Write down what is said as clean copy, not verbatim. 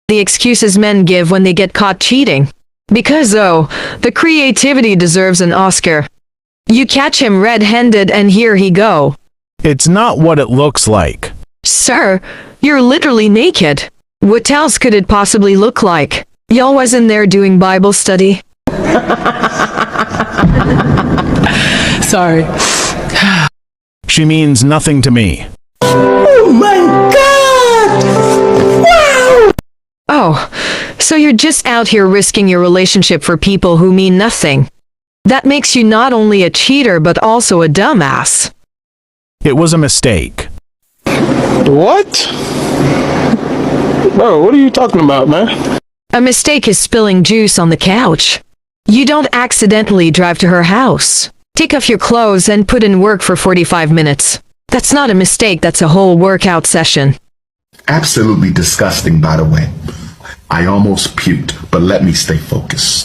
The excuses men give when they get caught cheating. Because the creativity deserves an Oscar. You catch him red-handed and here he go. It's not what it looks like. Sir, you're literally naked. What else could it possibly look like? Y'all wasn't there doing Bible study? Sorry. She means nothing to me. Oh my God! Wow! Oh, so you're just out here risking your relationship for people who mean nothing. That makes you not only a cheater but also a dumbass. It was a mistake. What? Bro, what are you talking about, man? A mistake is spilling juice on the couch. You don't accidentally drive to her house. Take off your clothes and put in work for 45 minutes. That's not a mistake, that's a whole workout session. Absolutely disgusting, by the way. I almost puked, but let me stay focused.